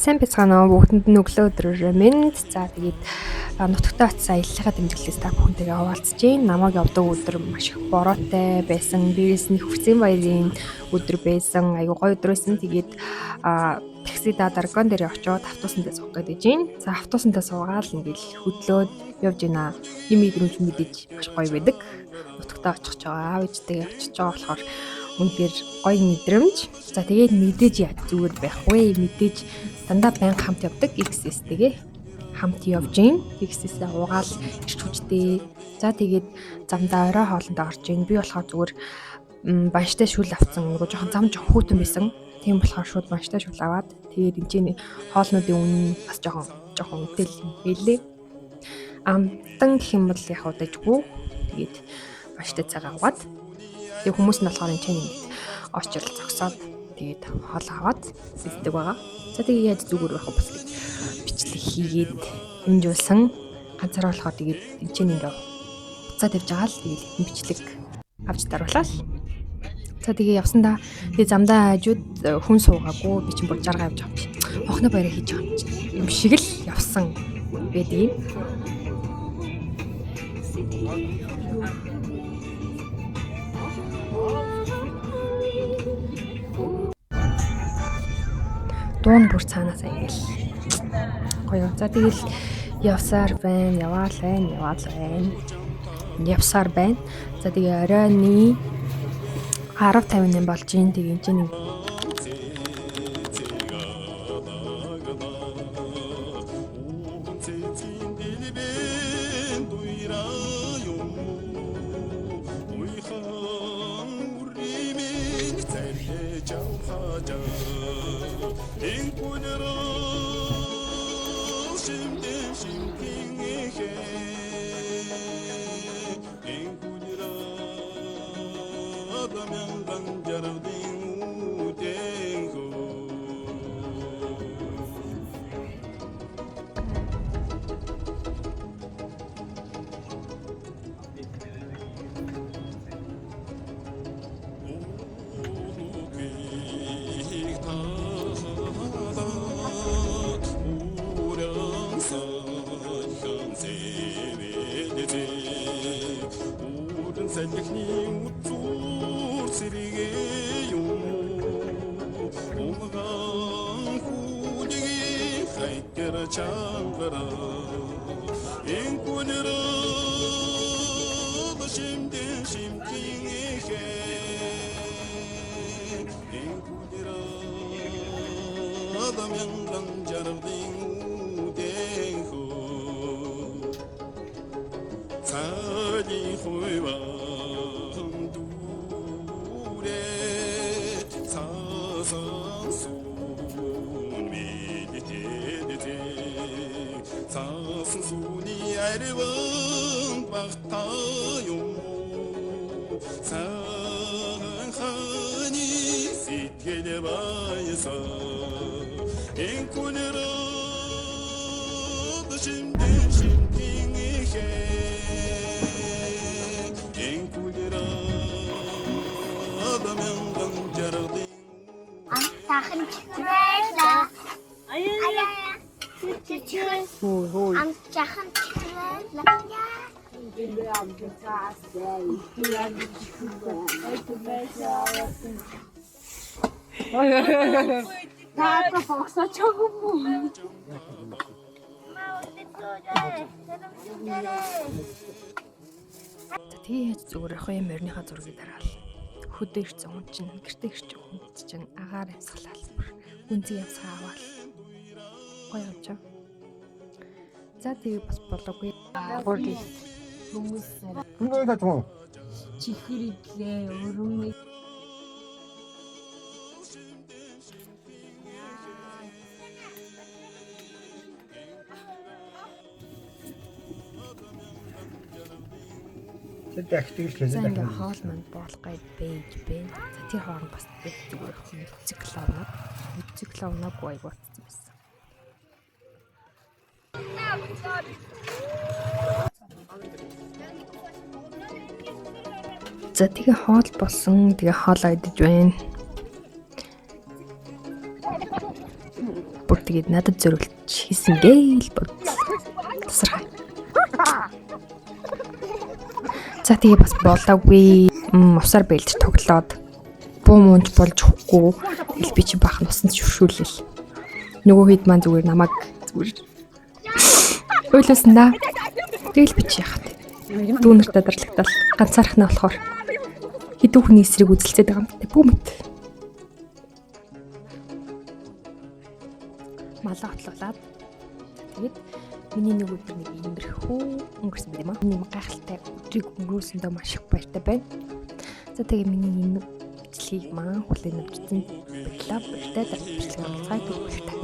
Сайн бацгаана уу бүгдэнд нь өглөө өдрөөр минь. За тэгээд нутагтаа очисан аяллахаа дэмжлэгээс та бүхэнтэйгээ хуваалцаж байна. Намайг явдаг өдөр маш их бороотой байсан. Дээрээс нь Хүрцэн баярын өдөр байсан. Айгуу гоё өдрөөсөн. Тэгээд таксида даргон дээр очиод автобусандаа суух гэдэг байна. За автобусандаа суугаад ингээл хөдлөөд явж байна. Юм мэдрэмж мэдээж маш гоё байдаг. Нутагтаа очих ч байгаа, аав ээжтэйгээ очиж байгаа болохоор үнэхээр гоё мэдрэмж. За тэгээд мэдээж яаж зүгээр байх вэ? Мэдээж дандаа байнга хамт явдаг XS-тэйгээ хамт явж гин. XS-ээ угаал ирч хүчтэй. За тэгээд замдаа орой хоолндоо орж гин. Би болохоор зүгээр банштай шүл авсан. Нөгөө жоохон зам жоох хүүтэн байсан. Тийм болохоор шууд банштай шүл аваад тэгээд энэ хоолнуудын үнэ бас жоохон үтэл юм хэлээ. Амтан гэх юм бол яг удажгүй. Тэгээд банштай цагаа угаад тэг хүмүүс нь болохоор энэ чинь очрол зогсоод тэгээд хоол аваад бэлддэг байгаа. За тэгээд яаж зүгээр байх вэ бас бичлэг хийгээд хэмжүүлсэн. Ганцаараа болохоор тэгээд энэ чинь ингээ буцаа тавьж байгаа л тэгээд бичлэг авч даруулаа л. За тэгээд явсандаа тэгээд замдаа хажууд хүн суугаагүй би чинь бүр жаргаа явж байгаа юм чи. Хохны баяраа хийж байгаа юм чи. Юм шиг л явсан гэдэг юм. Дуун бүр цаанаас ингээл гоё. За тэгэл явсаар байна, яваал байна. Явсаар байна. За тэгээ оройны 10:58 болж ийн. Тэгээ энэ чинь тэгээд зүгээр ах юм өрнийхөө зургийг дараал. Хөдөө ирсэн хүн чинь гэртээ ирч хүн чинь агаар амьсгалал бүр үнзий явсгаа аваад гоё явж байгаа. За тэгээд бас болоогүй. Гурдий хүмүүсээр Үнэн тааж мөн. чихрэглээ өрөмэй. Тэд активлээс За ингээ хоол манд боолгой бэж бэ. За тэр хооронд бас зүгээр циклоног гоё болчихсон байсан. За тэгээ хоол болсон. Тэгээ хоолоо идэж байна. Бүр тэгээд надад зориулж хийсэн гээл бод. Тасархай. За тэгээ бас болоогүй. Усаар бэлдэж тоглоод буу мунж болж өгөхгүй. Тэгэл би чи бахан усанд шүршүүлэл. Нөгөө хэд маань зүгээр намайг зүгээр ойлоосон да. Тэгэл би чи яхад. Дүүнэртээ дарлагтал ганцаархнаа болохоор хэдэн хүний эсрэг үзэлцээд байгаа юм бэ? Бүүмэт. Малаа хотлуулаад тэгээд миний нэг өдөр нэг иймэрхүү өнгөрсөн байт юм аа. Нэг гайхалтай өдрийг өнгөрөөсөндөө маш их баяртай байна. За тэгээ миний энэ бичлэгийг маань хүлээн авчихсан баярлалаа. Баяртай дараагийн бичлэгээр уулзъя гэх баяртай.